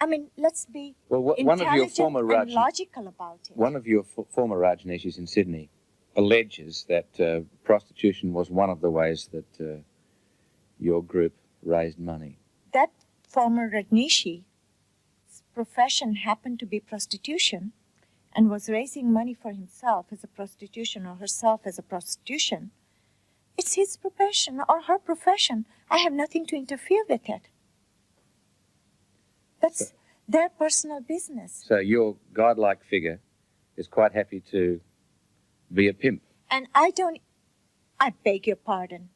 I mean, let's be one of your intelligent former and logical about it. One of your former Rajneeshis in Sydney alleges that prostitution was one of the ways that your group raised money. That former Rajneesh's profession happened to be prostitution and was raising money for himself as a prostitution or herself as a prostitution. It's his profession or her profession. I have nothing to interfere with it. That's their personal business. So your godlike figure is quite happy to be a pimp. And I beg your pardon.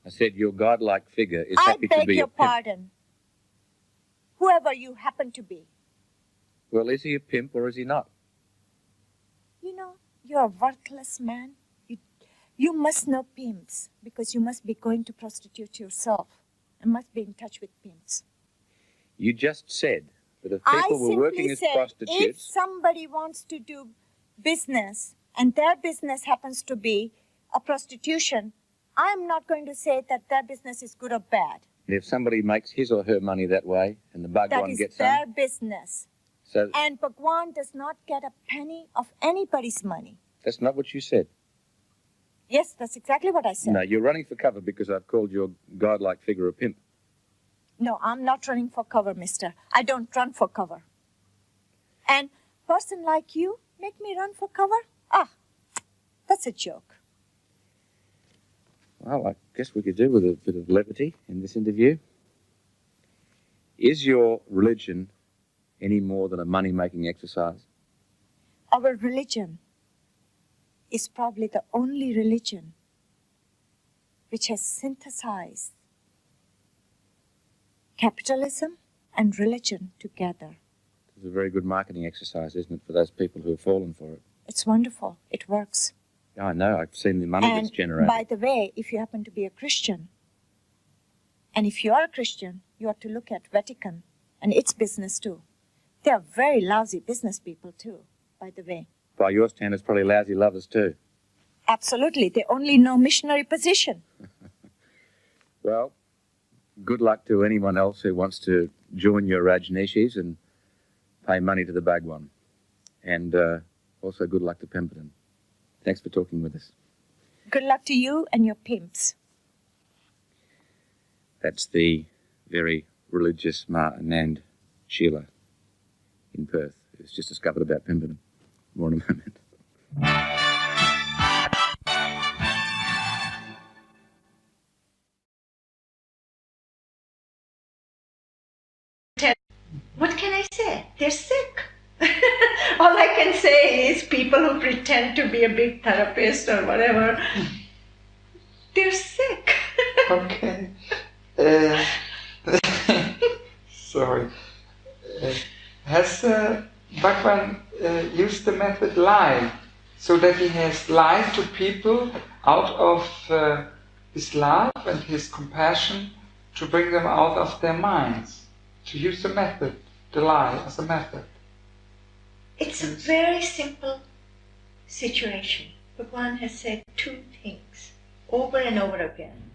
I said your godlike figure is happy to be a pimp. I beg your pardon. Whoever you happen to be. Well, is he a pimp or is he not? You know, you're a worthless man. You must know pimps because you must be going to prostitute yourself and must be in touch with pimps. You just said that if people were working as prostitutes... If somebody wants to do business and their business happens to be a prostitution, I'm not going to say that their business is good or bad. If somebody makes his or her money that way and the Bhagwan gets some... That is their business. So, and Bhagwan does not get a penny of anybody's money. That's not what you said. Yes, that's exactly what I said. No, you're running for cover because I've called your godlike figure a pimp. No, I'm not running for cover, mister. I don't run for cover. And a person like you make me run for cover? Ah, that's a joke. Well, I guess we could do with a bit of levity in this interview. Is your religion any more than a money-making exercise? Our religion is probably the only religion which has synthesized capitalism and religion together. It's a very good marketing exercise, isn't it, for those people who have fallen for it? It's wonderful. It works. I know. I've seen the money that's generated. By the way, if you happen to be a Christian, and if you are a Christian, you ought to look at Vatican and its business too. They are very lousy business people too, by the way. By your standards, probably lousy lovers too. Absolutely. They only know missionary position. Well, good luck to anyone else who wants to join your Rajneeshis and pay money to the Bhagwan. And also good luck to Pemberton. Thanks for talking with us. Good luck to you and your pimps. That's the very religious Maa Anand Sheela in Perth, who's just discovered about Pemberton. More in a moment. What can I say? They're sick. All I can say is people who pretend to be a big therapist or whatever, they're sick. Okay. Sorry. Has Bhagwan used the method lie, so that he has lied to people out of his love and his compassion to bring them out of their minds, to use the method, the lie as a method? It's a very simple situation. Bhagwan has said two things over and over again.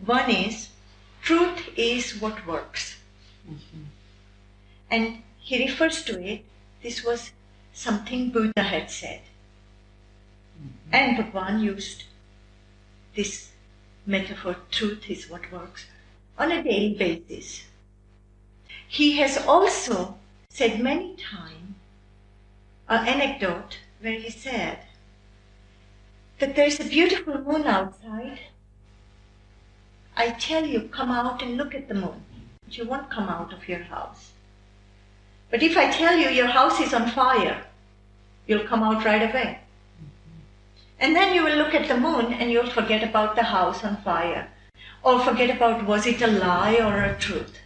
One is, truth is what works. Mm-hmm. And he refers to it, this was something Buddha had said. Mm-hmm. And Bhagwan used this metaphor, truth is what works, on a daily basis. He has also said many times an anecdote where he said that there's a beautiful moon outside. I tell you, come out and look at the moon. You won't come out of your house. But if I tell you your house is on fire, you'll come out right away. And then you will look at the moon and you'll forget about the house on fire. Or forget about was it a lie or a truth.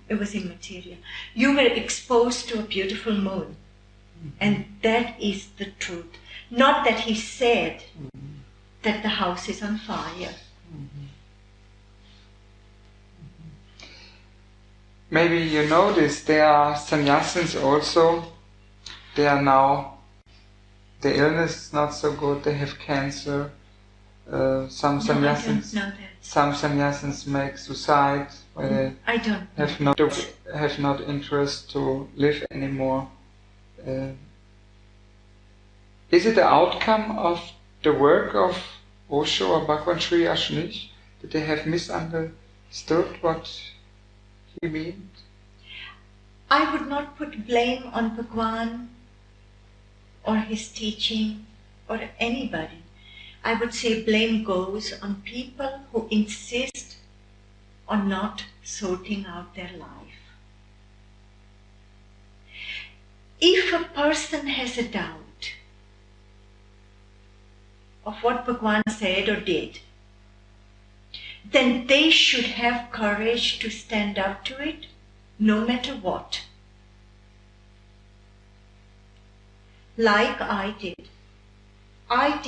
It was immaterial. You were exposed to a beautiful moon. And that is the truth. Not that he said that the house is on fire. Maybe you notice there are sannyasins also. They are now, the illness is not so good, they have cancer. Some sannyasins make suicide. Where they I don't have no. have not interest to live anymore. Is it the outcome of the work of Osho or Bhagwan Shree Rajneesh that they have misunderstood what he means? I would not put blame on Bhagwan or his teaching or anybody. I would say blame goes on people who insist on not sorting out their life. If a person has a doubt of what Bhagwan said or did, then they should have courage to stand up to it, no matter what. Like I did. I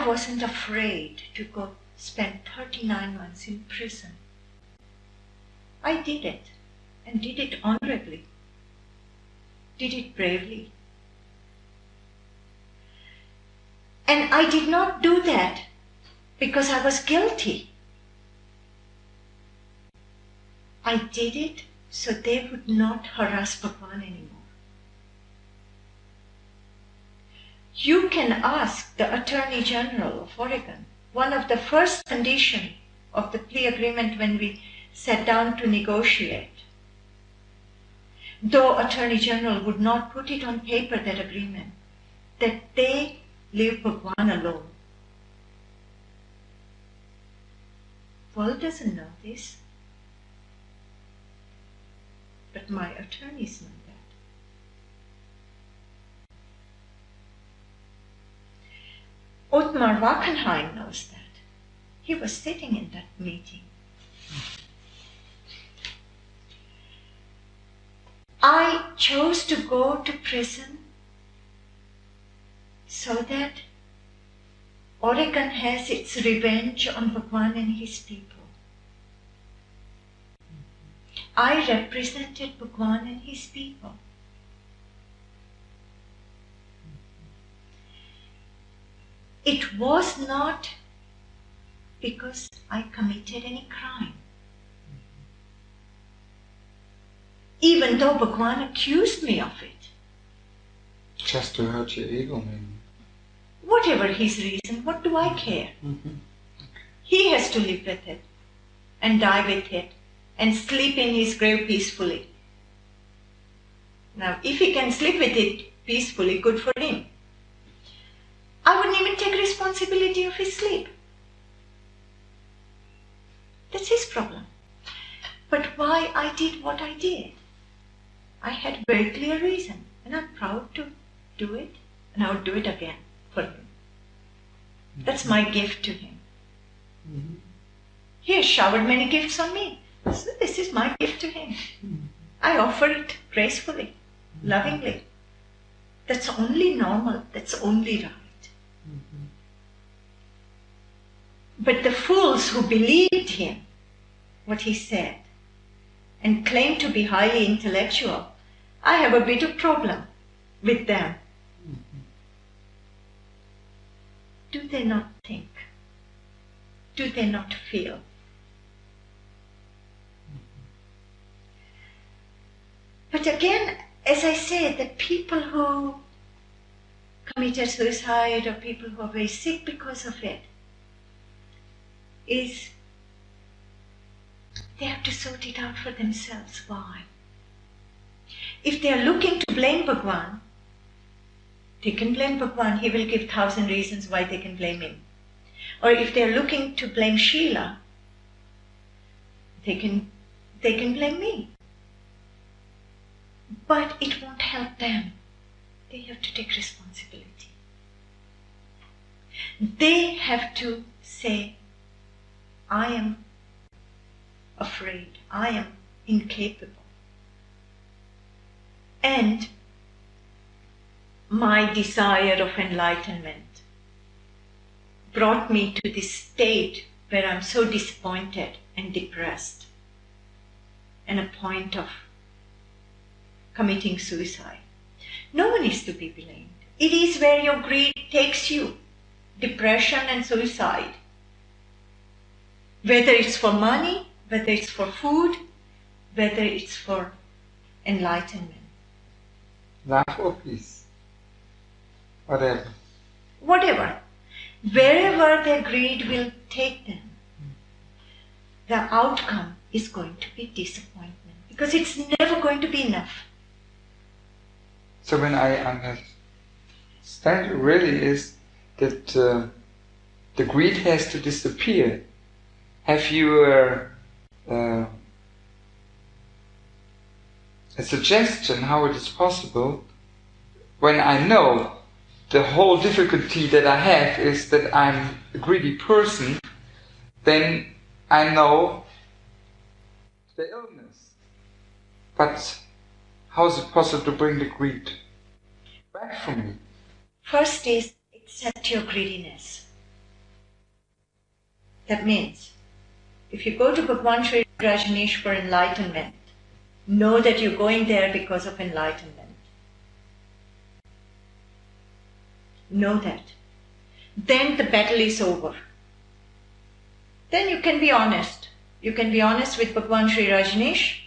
wasn't afraid to go spend 39 months in prison. I did it, and did it honorably, did it bravely. And I did not do that because I was guilty. I did it so they would not harass Bhagwan anymore. You can ask the Attorney General of Oregon. One of the first conditions of the plea agreement when we sat down to negotiate, though Attorney General would not put it on paper, that agreement, that they leave Bhagwan alone. World doesn't know this, but my attorneys know that. Ottmar Wachenheim knows that. He was sitting in that meeting. I chose to go to prison so that Oregon has its revenge on Bhagwan and his people. I represented Bhagwan and his people. It was not because I committed any crime. Even though Bhagwan accused me of it. Just to hurt your ego, maybe. Whatever his reason, what do I care? Okay. He has to live with it and die with it and sleep in his grave peacefully. Now, if he can sleep with it peacefully, good for him. I wouldn't even take responsibility of his sleep. That's his problem. But why I did what I did? I had very clear reason, and I'm proud to do it, and I would do it again for him. That's my gift to him. Mm-hmm. He has showered many gifts on me, so this is my gift to him. I offer it gracefully, lovingly. That's only normal, that's only right. Mm-hmm. But the fools who believed him, what he said, and claimed to be highly intellectual, I have a bit of problem with them. Mm-hmm. Do they not think? Do they not feel? Mm-hmm. But again, as I said, the people who committed suicide or people who are very sick because of it, is they have to sort it out for themselves. Why? If they are looking to blame Bhagwan, they can blame Bhagwan. He will give 1,000 reasons why they can blame him. Or if they are looking to blame Sheela, they can blame me. But it won't help them. They have to take responsibility. They have to say, I am afraid, I am incapable. And my desire of enlightenment brought me to this state where I'm so disappointed and depressed, and a point of committing suicide. No one is to be blamed. It is where your greed takes you, depression and suicide. Whether it's for money, whether it's for food, whether it's for enlightenment. Love or peace. Whatever. Whatever. Wherever their greed will take them, the outcome is going to be disappointment, because it's never going to be enough. So when I understand it really is that the greed has to disappear. Have you a suggestion how it is possible when I know the whole difficulty that I have is that I'm a greedy person, then I know the illness. But how is it possible to bring the greed back from me? First is accept your greediness. That means, if you go to Bhagwan Shree Rajneesh for enlightenment, know that you're going there because of enlightenment. Know that. Then the battle is over. Then you can be honest. You can be honest with Bhagwan Shree Rajneesh.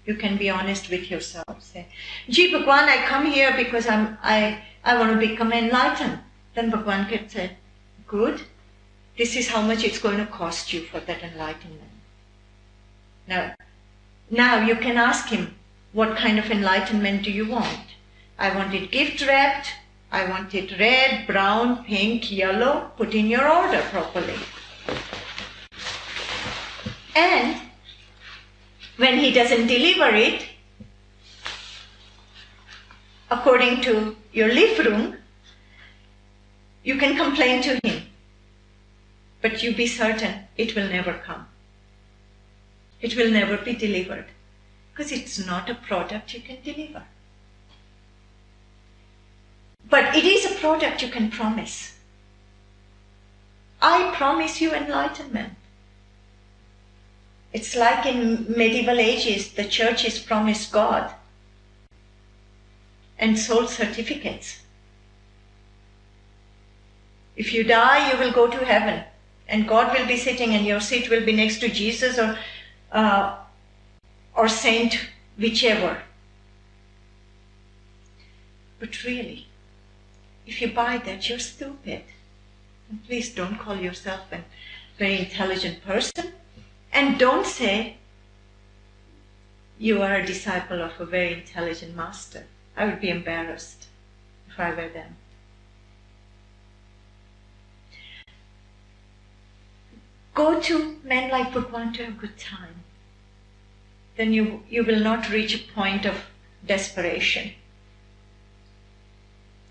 You can be honest with yourself. Say, Gee, Bhagwan, I come here because I want to become enlightened. Then Bhagwan can say, good. This is how much it's going to cost you for that enlightenment. Now you can ask him, what kind of enlightenment do you want? I want it gift wrapped. I want it red, brown, pink, yellow. Put in your order properly. And when he doesn't deliver it according to your Lieferung, you can complain to him. But you be certain it will never come. It will never be delivered, because it's not a product you can deliver. But it is a product you can promise. I promise you enlightenment. It's like in medieval ages, the churches promised God and sold certificates. If you die, you will go to heaven, and God will be sitting, and your seat will be next to Jesus or saint, whichever. But really, if you buy that, you're stupid. And please don't call yourself a very intelligent person. And don't say you are a disciple of a very intelligent master. I would be embarrassed if I were them. Go to men like Bhagwan to have a good time. Then you will not reach a point of desperation.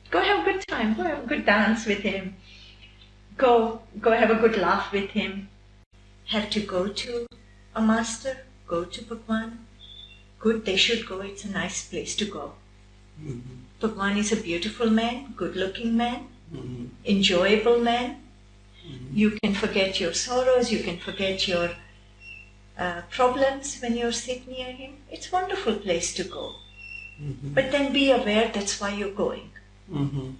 Go have a good time. Go have a good dance with him. Go have a good laugh with him. Have to go to a master, go to Bhagwan. Good, they should go. It's a nice place to go. Mm-hmm. Bhagwan is a beautiful man, good-looking man, mm-hmm. enjoyable man. Mm-hmm. You can forget your sorrows, you can forget your problems when you sit near him. It's a wonderful place to go. Mm-hmm. But then be aware that's why you're going. Mm-hmm. Mm-hmm.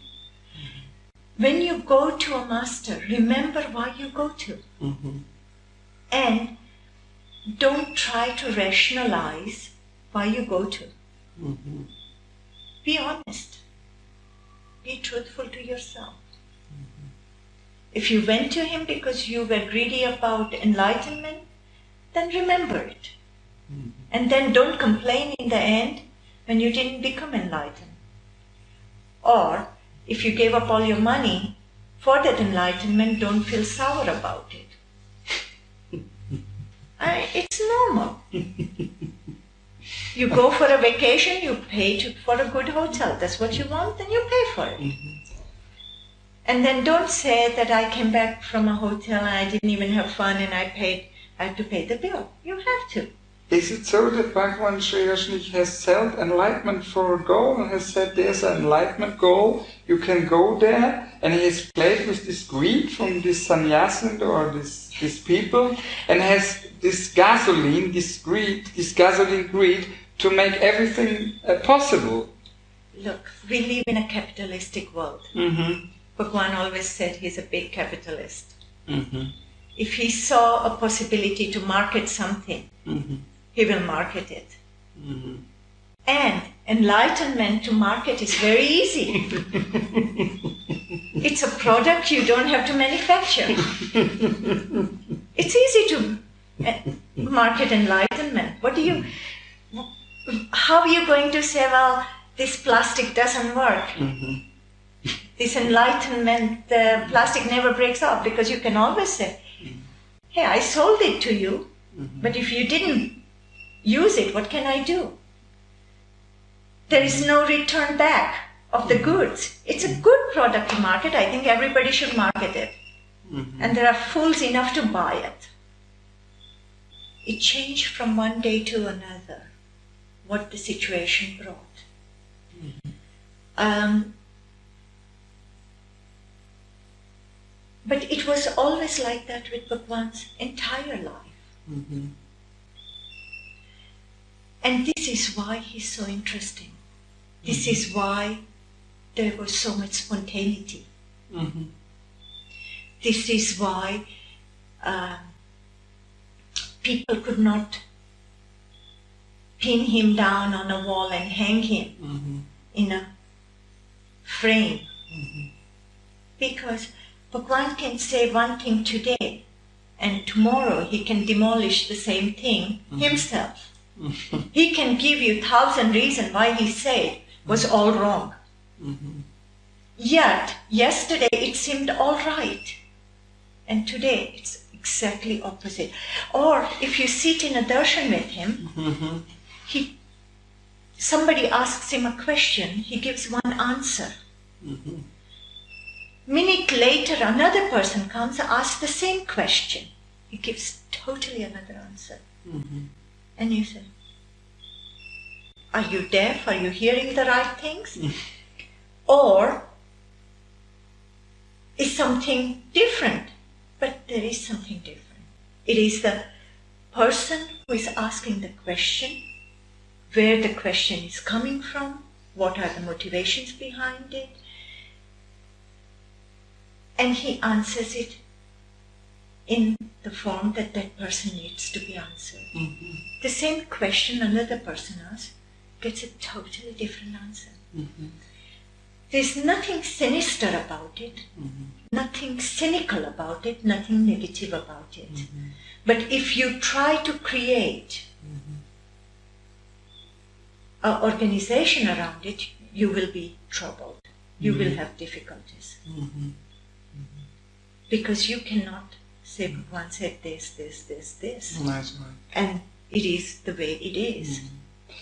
When you go to a master, remember why you go to. Mm-hmm. And don't try to rationalize why you go to. Mm-hmm. Be honest. Be truthful to yourself. Mm-hmm. If you went to him because you were greedy about enlightenment, then remember it. Mm-hmm. And then don't complain in the end when you didn't become enlightened. Or, if you gave up all your money for that enlightenment, don't feel sour about it. It's normal. You go for a vacation, you pay for a good hotel. That's what you want, then you pay for it. Mm-hmm. And then don't say that I came back from a hotel and I didn't even have fun and I had to pay the bill. You have to. Is it so that Bhagwan Shree Rajneesh has set enlightenment for a goal and has said there's an enlightenment goal, you can go there, and he has played with this greed from this sannyasin or these people, and has this gasoline greed to make everything possible? Look, we live in a capitalistic world. Mm-hmm. Bhagwan always said he's a big capitalist. Mm-hmm. If he saw a possibility to market something, he will market it. And enlightenment to market is very easy. It's a product you don't have to manufacture. It's easy to market enlightenment. How are you going to say, well, this plastic doesn't work? This enlightenment, the plastic never breaks off, because you can always say, hey, I sold it to you, but if you didn't use it, what can I do? There is no return back of the goods. It's a good product to market. I think everybody should market it. And there are fools enough to buy it. It changed from one day to another what the situation brought. But it was always like that with Bhagwan's entire life. And this is why he's so interesting. This is why there was so much spontaneity. This is why people could not pin him down on a wall and hang him in a frame. Because Bhagwan can say one thing today, and tomorrow he can demolish the same thing himself. He can give you 1,000 reasons why he said was all wrong. Yet, yesterday it seemed all right. And today it's exactly opposite. Or if you sit in a darshan with him, somebody asks him a question, he gives one answer. Minute later, another person comes and asks the same question. He gives totally another answer. And you say, are you deaf? Are you hearing the right things? Or is something different? But there is something different. It is the person who is asking the question, where the question is coming from, what are the motivations behind it, and he answers it in the form that that person needs to be answered. The same question another person asks gets a totally different answer. There's nothing sinister about it, nothing cynical about it, nothing negative about it. But if you try to create an organization around it, you will be troubled. You will have difficulties. Because you cannot say, Bhagwan said this. That's right. And it is the way it is.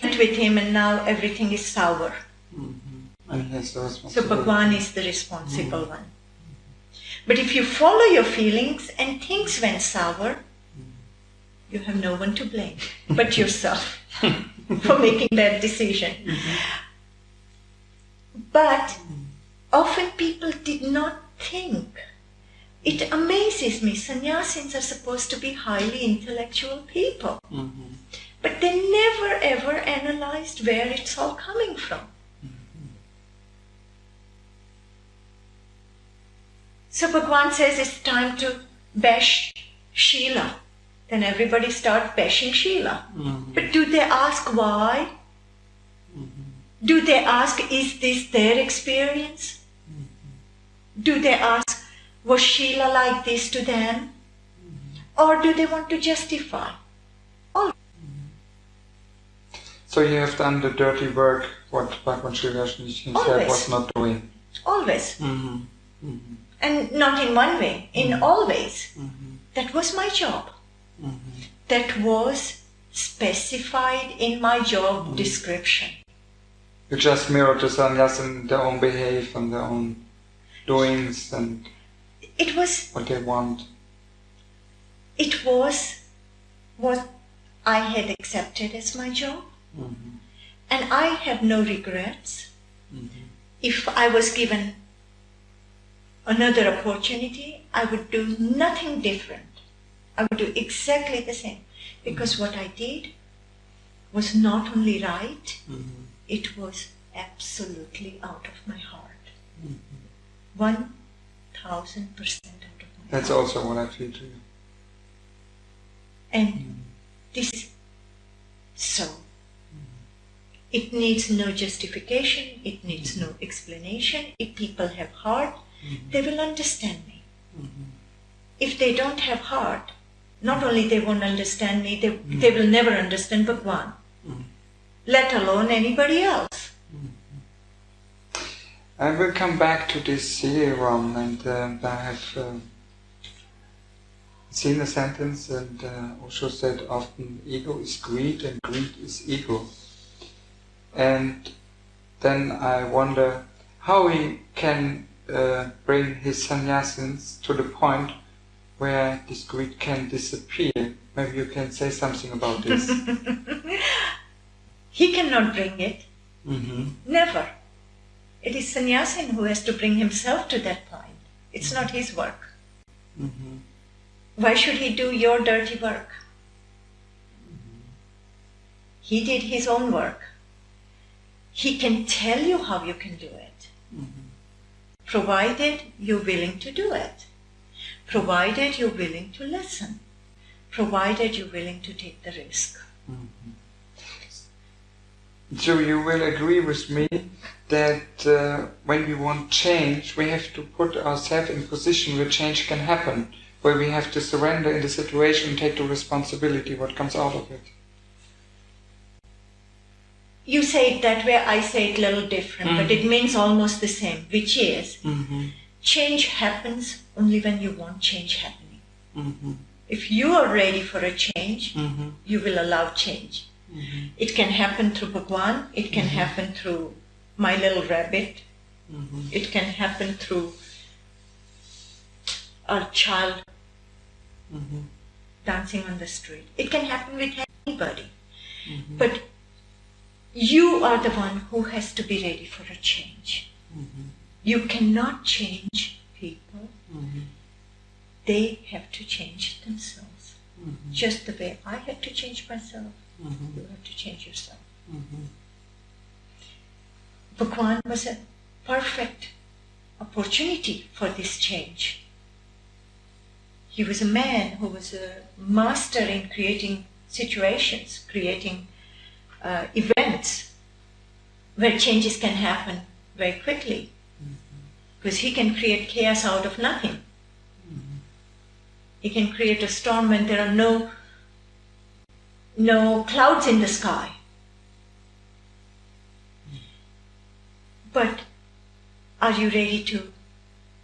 And with him, and now everything is sour. And he has the So Bhagwan is the responsible one. But if you follow your feelings and things went sour, you have no one to blame but yourself for making that decision. But often people did not think. It amazes me, sannyasins are supposed to be highly intellectual people. But they never ever analyzed where it's all coming from. So Bhagwan says it's time to bash Sheela. Then everybody starts bashing Sheela. But do they ask why? Do they ask, is this their experience? Do they ask, was Sheela like this to them? Or do they want to justify? So you have done the dirty work, what Bhagwan Shree Rajneesh himself was not doing. Always. And not in one way, in all ways. That was my job. That was specified in my job description. You just mirrored the sannyas in their own behavior and their own doings and it was what they want. It was what I had accepted as my job. And I have no regrets. If I was given another opportunity, I would do nothing different. I would do exactly the same. Because what I did was not only right, it was absolutely out of my heart. 1000% out of my heart. That's also what I feel to you. And this is so. It needs no justification, it needs no explanation. If people have heart, they will understand me. If they don't have heart, not only they won't understand me, they will never understand Bhagwan, let alone anybody else. I will come back to this CD-ROM, and I have seen a sentence, and Osho said often ego is greed and greed is ego. And then I wonder how he can bring his sannyasins to the point where this greed can disappear. Maybe you can say something about this. He cannot bring it. Never. It is sannyasin who has to bring himself to that point. It's not his work. Why should he do your dirty work? He did his own work. He can tell you how you can do it, provided you're willing to do it, provided you're willing to listen, provided you're willing to take the risk. So you will agree with me that when we want change, we have to put ourselves in a position where change can happen, where we have to surrender in the situation and take the responsibility what comes out of it. You say it that way, I say it a little different, but it means almost the same, which is change happens only when you want change happening. If you are ready for a change, you will allow change. It can happen through Bhagwan, it can happen through my little rabbit, it can happen through a child dancing on the street. It can happen with anybody. But you are the one who has to be ready for a change. You cannot change people. They have to change themselves. Just the way I had to change myself, you have to change yourself. Bhagwan was a perfect opportunity for this change. He was a man who was a master in creating situations, creating events where changes can happen very quickly, because he can create chaos out of nothing. He can create a storm when there are no clouds in the sky. But are you ready to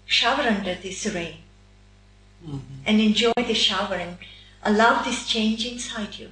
shower under this rain and enjoy the shower and allow this change inside you?